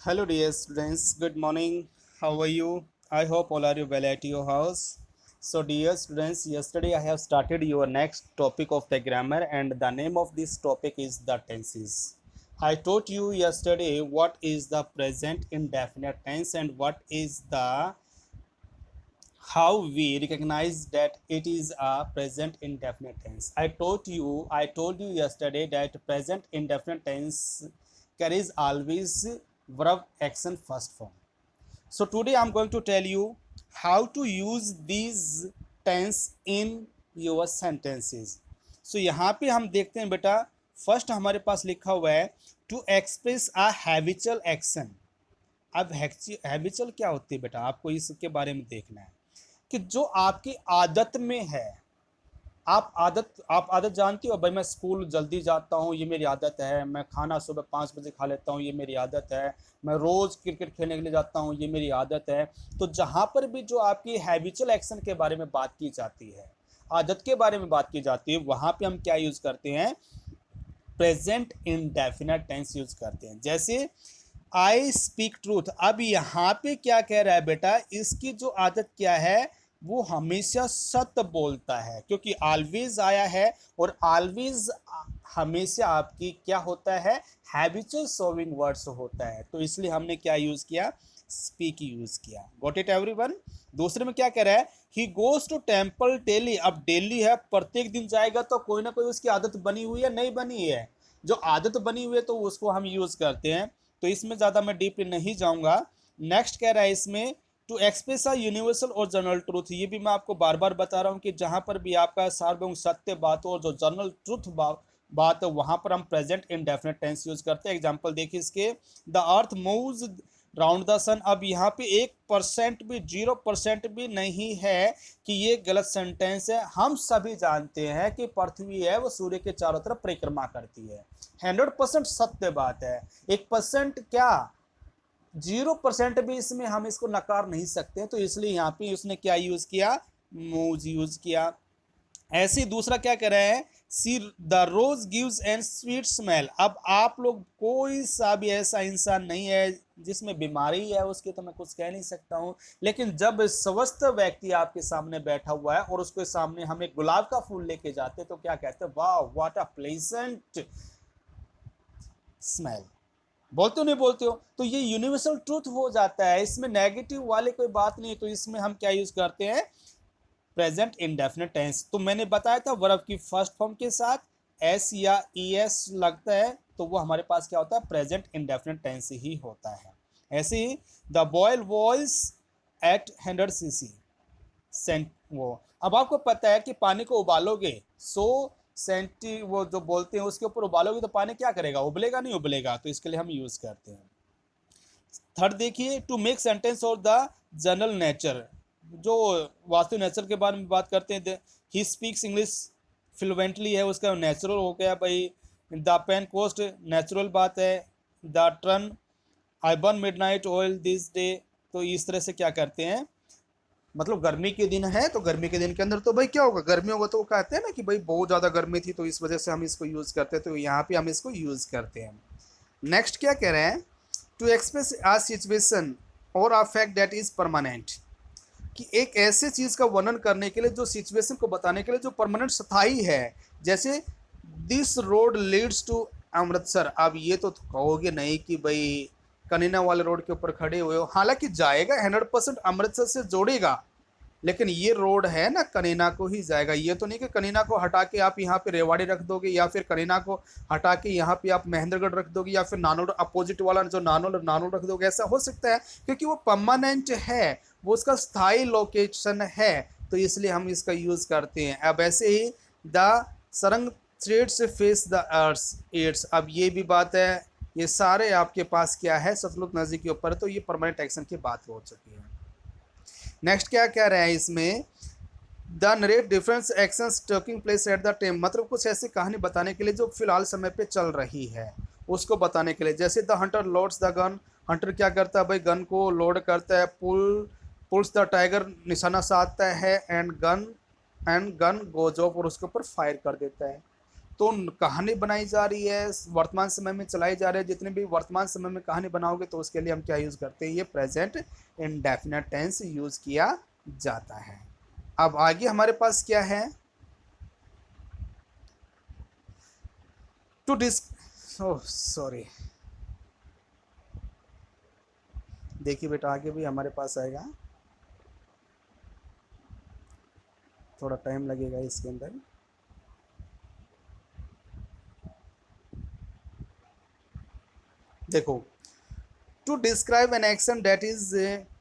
Hello, dear students. Good morning. How are you? I hope all are you well at your house. So, dear students, yesterday I have started your next topic of the grammar, and the name of this topic is the tenses. I taught you yesterday what is the present indefinite tense and what is the how we recognize that it is a present indefinite tense. I told you yesterday that present indefinite tense carries always verb action first form. So today I'm going to tell you how to use these tense in your sentences. So यहाँ पे हम देखते हैं बेटा, first हमारे पास लिखा हुआ है to express a habitual action. अब हैबिचुअल क्या होती है बेटा, आपको इसके बारे में देखना है कि जो आपकी आदत में है। आप आदत जानती हो भाई, मैं स्कूल जल्दी जाता हूँ, ये मेरी आदत है। मैं खाना सुबह 5 बजे खा लेता हूँ, ये मेरी आदत है। मैं रोज़ क्रिकेट खेलने के लिए जाता हूँ, ये मेरी आदत है। तो जहाँ पर भी जो आपकी हैबिचुअल एक्शन के बारे में बात की जाती है, आदत के बारे में बात की जाती है, वहाँ पे हम क्या यूज़ करते हैं? प्रेजेंट इंडेफिनिट टेंस यूज करते हैं। जैसे आई स्पीक ट्रूथ। अब यहाँ पे क्या कह रहा है बेटा, इसकी जो आदत क्या है, वो हमेशा सत्य बोलता है, क्योंकि ऑलवेज आया है। और ऑलवेज हमेशा आपकी क्या होता है? हैबिचुअल शोविंग वर्ड्स होता है। तो इसलिए हमने क्या यूज किया? स्पीक यूज किया। Got it everyone? दूसरे में क्या कह रहा है? He goes to temple daily. अब डेली है, प्रत्येक दिन जाएगा, तो कोई ना कोई उसकी आदत बनी हुई है, नहीं बनी है? जो आदत बनी हुई है तो उसको हम यूज करते हैं। तो इसमें ज़्यादा मैं डीपली नहीं जाऊंगा। नेक्स्ट कह रहा है इसमें टू एक्सप्रेस अ यूनिवर्सल और जनरल ट्रूथ। ये भी मैं आपको बार बार बता रहा हूँ कि जहाँ पर भी आपका सार्वभौम सत्य बात हो और जो जनरल ट्रूथ बात है, वहाँ पर हम प्रेजेंट इंडेफिनिट टेंस यूज करते हैं। एग्जाम्पल देखिए इसके, the earth moves round the sun. अब यहाँ पे 1% भी 0% भी नहीं है कि ये गलत सेंटेंस है। हम सभी जानते हैं कि पृथ्वी है वो सूर्य के चारों तरफ परिक्रमा करती है। 100% सत्य बात है। 1% क्या, 0% भी इसमें हम इसको नकार नहीं सकते। तो इसलिए यहाँ पे उसने क्या यूज किया? मूव यूज किया। ऐसे ही दूसरा क्या कह रहे हैं? See the rose gives and sweet smell. अब आप लोग कोई सा भी ऐसा इंसान नहीं है जिसमें बीमारी है, उसके तो मैं कुछ कह नहीं सकता हूं। लेकिन जब स्वस्थ व्यक्ति आपके सामने बैठा हुआ है और उसके सामने हम एक गुलाब का फूल लेके जाते तो क्या कहते हैं? वाह, व्हाट अ प्लेजेंट स्मेल। बोलते हो नहीं बोलते हो? तो ये यूनिवर्सल ट्रूथ हो जाता है, इसमें नेगेटिव वाले कोई बात नहीं है। तो इसमें हम क्या यूज करते हैं? Present indefinite tense. तो मैंने बताया था वर्ब की फर्स्ट फॉर्म के साथ एस या ई एस लगता है तो वो हमारे पास क्या होता है? प्रेजेंट इंडेफिनिट टेंस ही होता है। ऐसे ही the boil voice at 100 cc cent वो। अब आपको पता है कि पानी को उबालोगे 100 सेंटी वो जो बोलते हैं उसके ऊपर उबालोगे तो पानी क्या करेगा? उबलेगा नहीं उबलेगा? तो इसके लिए हम यूज करते हैं। थर्ड देखिए, टू मेक सेंटेंस और द जनरल नेचर। जो वास्तु नेचर के बारे में बात करते हैं, ही स्पीक्स इंग्लिश फ्लुएंटली है, उसका नेचुरल हो गया भाई। द पेन कोस्ट नेचुरल बात है। The turn I burn midnight oil this day. तो इस तरह से क्या करते हैं, मतलब गर्मी के दिन है तो गर्मी के दिन के अंदर तो भाई क्या होगा? गर्मी होगा। तो वो कहते हैं ना कि भाई बहुत ज़्यादा गर्मी थी तो इस वजह से हम इसको यूज़ करते हैं। तो यहाँ पे हम इसको यूज़ करते हैं। नेक्स्ट क्या कह रहे हैं? टू एक्सप्रेस आ सिचुएशन और a fact that is permanent. कि एक ऐसे चीज का वर्णन करने के लिए, जो सिचुएशन को बताने के लिए जो परमानेंट स्थायी है। जैसे this road leads to Amritsar. अब ये तो कहोगे नहीं कि भाई कनीना वाले रोड के ऊपर खड़े हुए हो, हालांकि जाएगा 100% अमृतसर से जोड़ेगा, लेकिन ये रोड है ना कनीना को ही जाएगा। ये तो नहीं कि कनीना को हटा के आप यहाँ पे रेवाड़ी रख दोगे, या फिर कनीना को हटा के यहाँ पे आप महेंद्रगढ़ रख दोगे, या फिर नानोड अपोजिट वाला जो नानोड नानोड रख दोगे। ऐसा हो सकता है क्योंकि वो परमानेंट है, वो उसका स्थायी लोकेशन है। तो इसलिए हम इसका यूज करते हैं। अब ऐसे ही द सरंग threads face the earth aids. अब ये भी बात है, ये सारे आपके पास क्या है? सतलुज नदी के ऊपर। तो ये परमानेंट एक्शन की बात हो चुकी है। नेक्स्ट क्या कह रहे हैं इसमें? The narrate difference actions taking place at the time. मतलब कुछ ऐसी कहानी बताने के लिए जो फिलहाल समय पे चल रही है, उसको बताने के लिए। जैसे the Hunter loads the gun. Hunter क्या करता है भाई? गन को लोड करता है। पुल्स द टाइगर, निशाना साधता है। एंड गन गोज ऑफ, और उसके ऊपर फायर कर देता है। तो कहानी बनाई जा रही है, वर्तमान समय में चलाई जा रही है, जितने भी वर्तमान समय में कहानी बनाओगे तो उसके लिए हम क्या यूज़ करते हैं, ये प्रेजेंट इंडेफिनिट टेंस यूज़ किया जाता है। अब आगे हमारे पास क्या है, टू डिस सॉरी, देखिए बेटा आगे भी हमारे पास आएगा, थोड़ा टाइम लगेगा इसके अंदर। देखो, to describe an action that is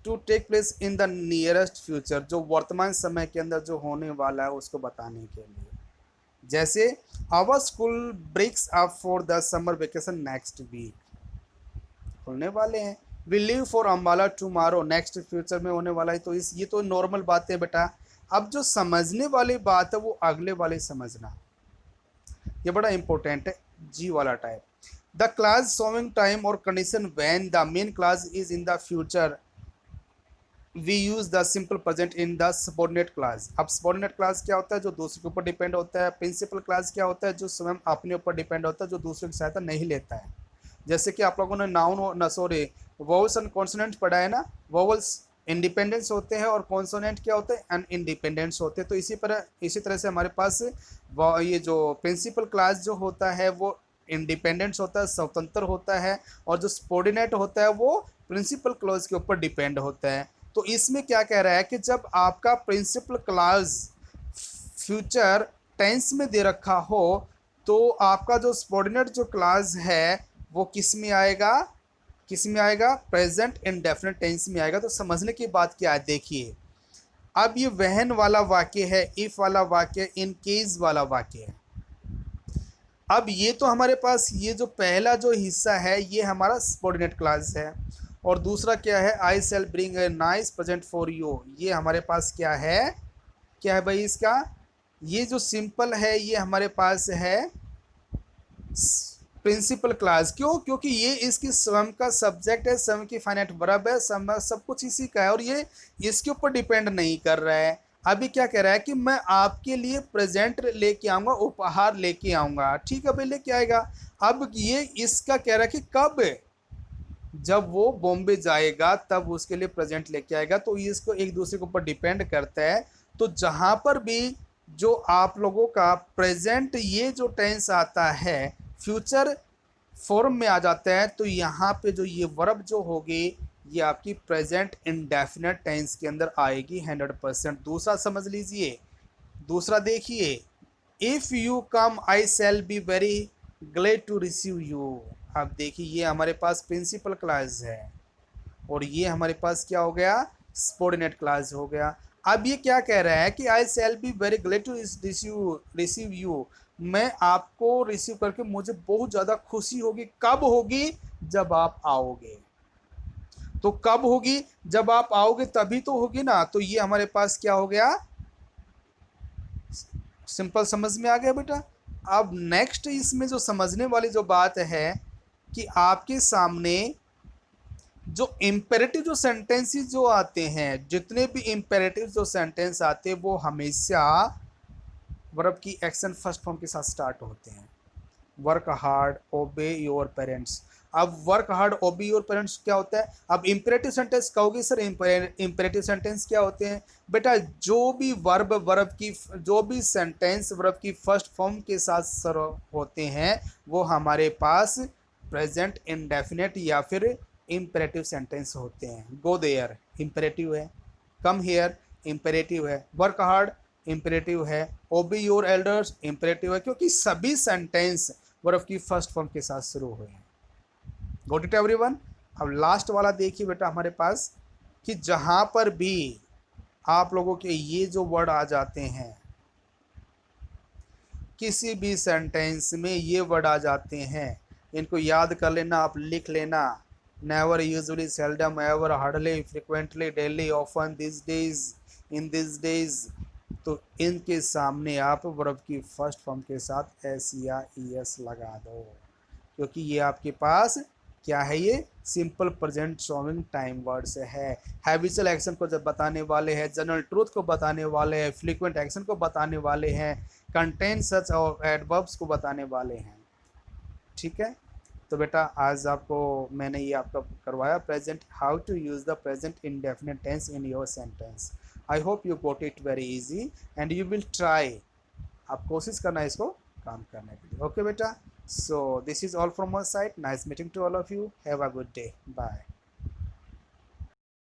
to take place in the nearest future, जो वर्तमान समय के अंदर जो होने वाला है उसको बताने के लिए। जैसे our school breaks up for the summer vacation next week, खुलने वाले हैं। We leave for Ambala tomorrow, next future में होने वाला है। तो इस ये तो नॉर्मल बात है बेटा। अब जो समझने वाली बात है वो अगले वाले समझना, ये बड़ा इंपॉर्टेंट है, जी वाला type. The class showing time और condition when the main clause is in the future, we use the simple present in the subordinate clause. अब सबॉर्डिनेट क्लास क्या होता है, जो दूसरे के ऊपर डिपेंड होता है। प्रिंसिपल क्लास क्या होता है, जो स्वयं अपने ऊपर डिपेंड होता है, जो दूसरे की सहायता नहीं लेता है। जैसे कि आप लोगों ने नाउन न सॉरी वोवल्स एंड कॉन्सोनेंट पढ़ा है ना, वोवल्स इंडिपेंडेंस होते हैं और कॉन्सोनेंट क्या होते हैं, अन इंडिपेंडेंस होते हैं। तो इसी तरह से हमारे पास ये जो प्रिंसिपल क्लास जो होता है वो इंडिपेंडेंस होता है, स्वतंत्र होता है, और जो सबॉर्डिनेट होता है वो प्रिंसिपल क्लॉज के ऊपर डिपेंड होता है। तो इसमें क्या कह रहा है कि जब आपका प्रिंसिपल क्लॉज फ्यूचर टेंस में दे रखा हो तो आपका जो सबॉर्डिनेट जो क्लॉज है वो किस में आएगा, किस में आएगा, प्रेजेंट इंडेफिनिट टेंस में आएगा। तो समझने की बात क्या है, देखिए अब ये वहन वाला वाक्य है, इफ वाला वाक्य, इन केस वाला वाक्य है। अब ये तो हमारे पास ये जो पहला जो हिस्सा है ये हमारा सबॉर्डिनेट क्लॉज है, और दूसरा क्या है, I shall bring a nice present for you, ये हमारे पास क्या है भाई इसका, ये जो सिंपल है ये हमारे पास है प्रिंसिपल क्लास। क्यों, क्योंकि ये इसकी स्वयं का सब्जेक्ट है, स्वयं की फाइनाइट वर्ब है, सब कुछ इसी का है, और ये इसके ऊपर डिपेंड नहीं कर रहा है। अभी क्या कह रहा है कि मैं आपके लिए प्रेजेंट लेके आऊंगा, उपहार लेके आऊंगा, ठीक है भाई, लेके आएगा। अब ये इसका कह रहा है कि कब, जब वो बॉम्बे जाएगा तब उसके लिए प्रेजेंट लेके आएगा। तो ये इसको एक दूसरे के ऊपर डिपेंड करता है। तो जहां पर भी जो आप लोगों का प्रेजेंट ये जो टेंस आता है फ्यूचर फॉर्म में आ जाता है, तो यहाँ पे जो ये वर्ब जो होगी ये आपकी प्रेजेंट इंडेफिनिट टेंस के अंदर आएगी 100%। दूसरा समझ लीजिए, दूसरा देखिए, if you come I shall be very glad to receive you. अब देखिए ये हमारे पास प्रिंसिपल क्लास है और ये हमारे पास क्या हो गया, सबॉर्डिनेट क्लास हो गया। अब ये क्या कह रहा है कि I shall be very glad to receive you, मैं आपको रिसीव करके मुझे बहुत ज़्यादा खुशी होगी। कब होगी, जब आप आओगे। तो कब होगी, जब आप आओगे तभी तो होगी ना। तो ये हमारे पास क्या हो गया, सिंपल समझ में आ गया बेटा। अब नेक्स्ट इसमें जो समझने वाली जो बात है कि आपके सामने जो इम्पेरेटिव जो सेंटेंसेस जो आते हैं, जितने भी इम्पेरेटिव जो सेंटेंस आते हैं वो हमेशा वर्ब की एक्शन फर्स्ट फॉर्म के साथ स्टार्ट होते हैं। Work hard, obey your parents. अब work hard, obey your parents क्या होता है। अब इम्पेरेटिव सेंटेंस कहोगे सर, इम्पेरेटिव सेंटेंस क्या होते हैं बेटा, जो भी वर्ब की जो भी सेंटेंस वर्ब की फर्स्ट फॉर्म के साथ सर होते हैं वो हमारे पास प्रेजेंट इंडेफिनिट या फिर इम्पेरेटिव सेंटेंस होते हैं। गो देयर इम्पेरेटिव है, कम हियर इम्पेरेटिव है, वर्क हार्ड इम्पेरेटिव है, ओबे योर एल्डर्स इम्पेरेटिव है, क्योंकि सभी सेंटेंस वर्ब की फर्स्ट फॉर्म के साथ शुरू हुए हैं। Got it everyone. अब लास्ट वाला देखिए बेटा हमारे पास कि जहां पर भी आप लोगों के ये जो वर्ड आ जाते हैं, किसी भी सेंटेंस में ये वर्ड आ जाते हैं, इनको याद कर लेना, आप लिख लेना। Never, usually, seldom, ever, hardly, frequently, daily, often, this days, in this days. तो इनके सामने आप वर्ब की फर्स्ट फॉर्म के साथ एस या ई एस लगा दो, क्योंकि ये आपके पास क्या है, ये simple present showing time words है। हैबिचुअल एक्शन को जब बताने वाले हैं, जनरल ट्रूथ को बताने वाले हैं, फ्रीक्वेंट एक्शन को बताने वाले हैं, कंटेन सच और एडवर्ब्स को बताने वाले हैं। ठीक है, तो बेटा आज आपको मैंने ये आपका करवाया present, how to use the present indefinite tense in your sentence. I hope you got it very easy and you will try. आप कोशिश करना इसको काम करने के लिए। ओके बेटा, so this is all from my side, nice meeting to all of you, have a good day, bye.